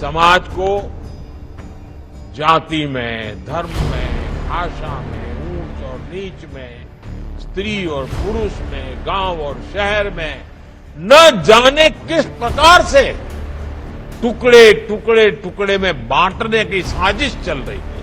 समाज को जाति में, धर्म में, भाषा में, ऊंच और नीच में, स्त्री और पुरुष में, गांव और शहर में न जाने किस प्रकार से टुकड़े टुकड़े टुकड़े में बांटने की साजिश चल रही है।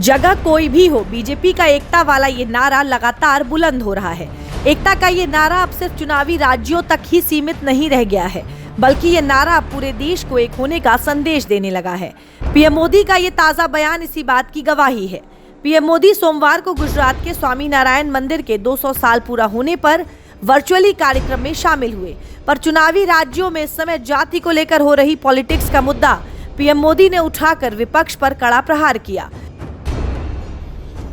जगह कोई भी हो, बीजेपी का एकता वाला ये नारा लगातार बुलंद हो रहा है। एकता का ये नारा अब सिर्फ चुनावी राज्यों तक ही सीमित नहीं रह गया है, बल्कि ये नारा पूरे देश को एक होने का संदेश देने लगा है। पीएम मोदी का ये ताजा बयान इसी बात की गवाही है। पीएम मोदी सोमवार को गुजरात के स्वामी नारायण मंदिर के 200 साल पूरा होने पर वर्चुअली कार्यक्रम में शामिल हुए। पर चुनावी राज्यों में इस समय जाति को लेकर हो रही पॉलिटिक्स का मुद्दा पीएम मोदी ने उठाकर विपक्ष पर कड़ा प्रहार किया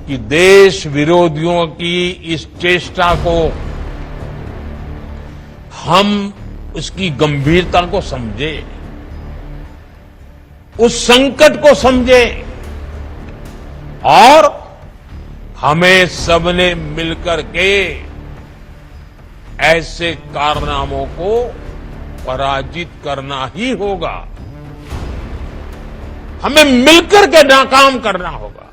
कि देश विरोधियों की इस चेष्टा को हम उसकी गंभीरता को समझे, उस संकट को समझे और हमें सबने मिलकर के ऐसे कारनामों को पराजित करना ही होगा। हमें मिलकर के नाकाम करना होगा।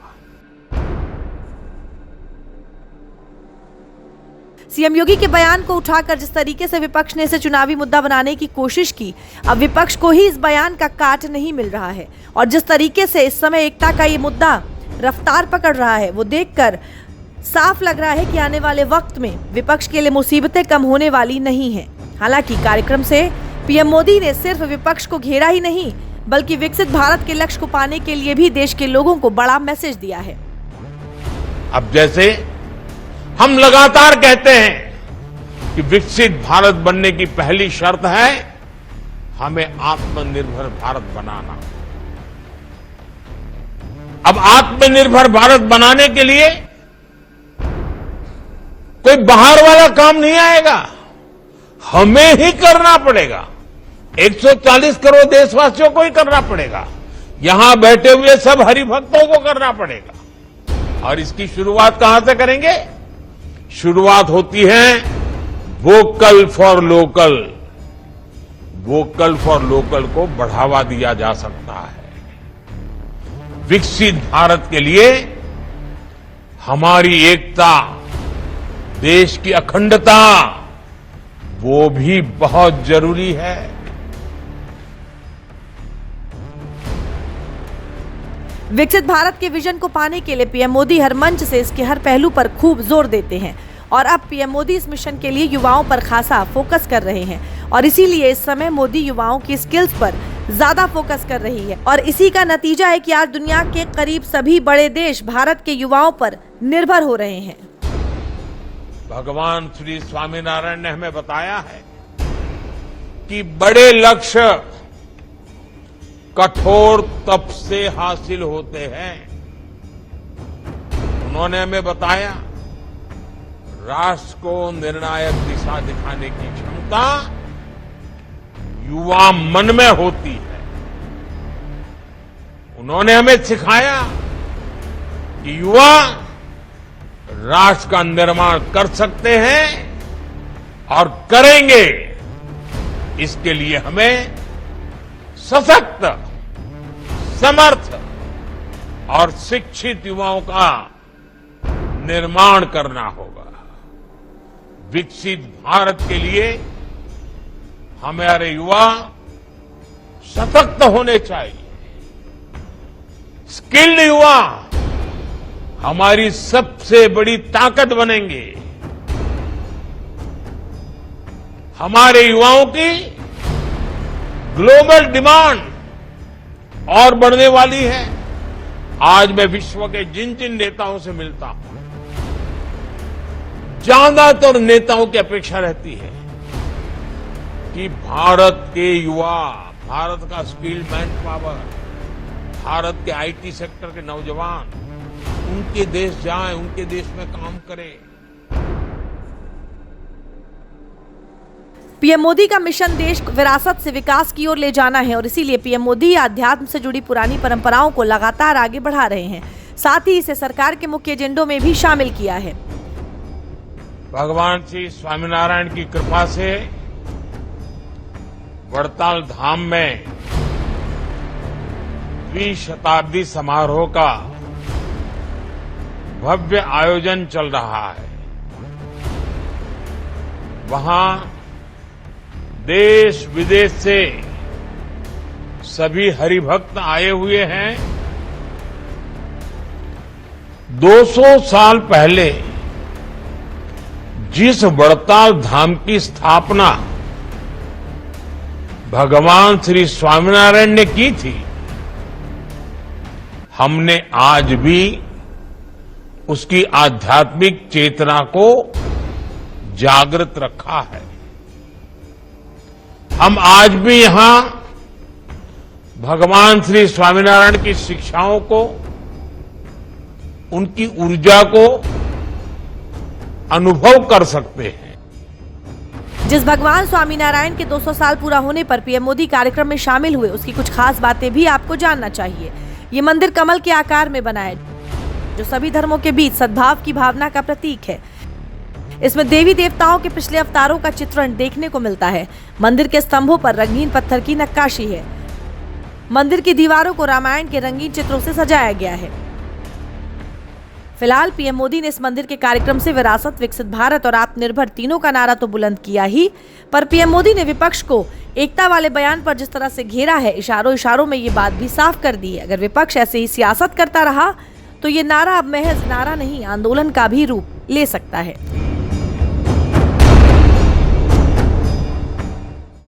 सीएम योगी के बयान को उठाकर जिस तरीके से विपक्ष ने इसे चुनावी मुद्दा बनाने की कोशिश की, अब विपक्ष को ही इस बयान का काट नहीं मिल रहा है। और जिस तरीके से इस समय एकता का ये मुद्दा रफ्तार पकड़ रहा है, वो देखकर साफ लग रहा है कि आने वाले वक्त में विपक्ष के लिए मुसीबतें कम होने वाली नहीं हैं। हालांकि कार्यक्रम से पीएम मोदी ने सिर्फ विपक्ष को घेरा ही नहीं, बल्कि विकसित भारत के लक्ष्य को पाने के लिए भी देश के लोगों को बड़ा मैसेज दिया है। अब जैसे हम लगातार कहते हैं कि विकसित भारत बनने की पहली शर्त है हमें आत्मनिर्भर भारत बनाना। अब आत्मनिर्भर भारत बनाने के लिए कोई बाहर वाला काम नहीं आएगा, हमें ही करना पड़ेगा। 140 करोड़ देशवासियों को ही करना पड़ेगा। यहां बैठे हुए सब हरिभक्तों को करना पड़ेगा। और इसकी शुरुआत कहां से करेंगे? शुरुआत होती है vocal for local. Vocal for local को बढ़ावा दिया जा सकता है। विकसित भारत के लिए हमारी एकता, देश की अखंडता, वो भी बहुत जरूरी है। विकसित भारत के विजन को पाने के लिए पीएम मोदी हर मंच से इसके हर पहलू पर खूब जोर देते हैं। और अब पीएम मोदी इस मिशन के लिए युवाओं पर खासा फोकस कर रहे हैं। और इसीलिए इस समय मोदी युवाओं की स्किल्स पर ज्यादा फोकस कर रही है। और इसी का नतीजा है कि आज दुनिया के करीब सभी बड़े देश भारत के युवाओं पर निर्भर हो रहे हैं। भगवान श्री स्वामीनारायण ने हमें बताया है कि बड़े लक्ष्य कठोर तप से हासिल होते हैं। उन्होंने हमें बताया राष्ट्र को निर्णायक दिशा दिखाने की क्षमता युवा मन में होती है। उन्होंने हमें सिखाया कि युवा राष्ट्र का निर्माण कर सकते हैं और करेंगे। इसके लिए हमें सशक्त, समर्थ और शिक्षित युवाओं का निर्माण करना होगा। विकसित भारत के लिए हमारे युवा सशक्त होने चाहिए। स्किल्ड युवा हमारी सबसे बड़ी ताकत बनेंगे। हमारे युवाओं की ग्लोबल डिमांड और बढ़ने वाली है। आज मैं विश्व के जिन जिन नेताओं से मिलता हूं, ज्यादातर नेताओं की अपेक्षा रहती है कि भारत के युवा, भारत का स्किल मैन पावर, भारत के आईटी सेक्टर के नौजवान उनके देश जाएं, उनके देश में काम करें। पीएम मोदी का मिशन देश को विरासत से विकास की ओर ले जाना है। और इसीलिए पीएम मोदी अध्यात्म से जुड़ी पुरानी परंपराओं को लगातार आगे बढ़ा रहे हैं। साथ ही इसे सरकार के मुख्य एजेंडों में भी शामिल किया है। भगवान श्री स्वामीनारायण की कृपा से वड़ताल धाम में द्विशताब्दी समारोह का भव्य आयोजन चल रहा है। वहां देश विदेश से सभी हरिभक्त आए हुए हैं। 200 साल पहले जिस वड़ताल धाम की स्थापना भगवान श्री स्वामीनारायण ने की थी, हमने आज भी उसकी आध्यात्मिक चेतना को जागृत रखा है। हम आज भी यहां भगवान श्री स्वामीनारायण की शिक्षाओं को, उनकी ऊर्जा को अनुभव कर सकते हैं। जिस भगवान स्वामीनारायण के 200 साल पूरा होने पर पीएम मोदी कार्यक्रम में शामिल हुए, उसकी कुछ खास बातें भी आपको जानना चाहिए। ये मंदिर कमल के आकार में बना है, जो सभी धर्मों के बीच सद्भाव की भावना का प्रतीक है। इसमें देवी देवताओं के पिछले अवतारों का चित्रण देखने को मिलता है। मंदिर के स्तंभों पर रंगीन पत्थर की नक्काशी है। मंदिर की दीवारों को रामायण के रंगीन चित्रों से सजाया गया है। फिलहाल पीएम मोदी ने इस मंदिर के कार्यक्रम से विरासत, विकसित भारत और आत्मनिर्भर तीनों का नारा तो बुलंद किया ही, पर पीएम मोदी ने विपक्ष को एकता वाले बयान पर जिस तरह से घेरा है, इशारों इशारों में ये बात भी साफ कर दी है, अगर विपक्ष ऐसे ही सियासत करता रहा तो ये नारा अब महज नारा नहीं, आंदोलन का भी रूप ले सकता है।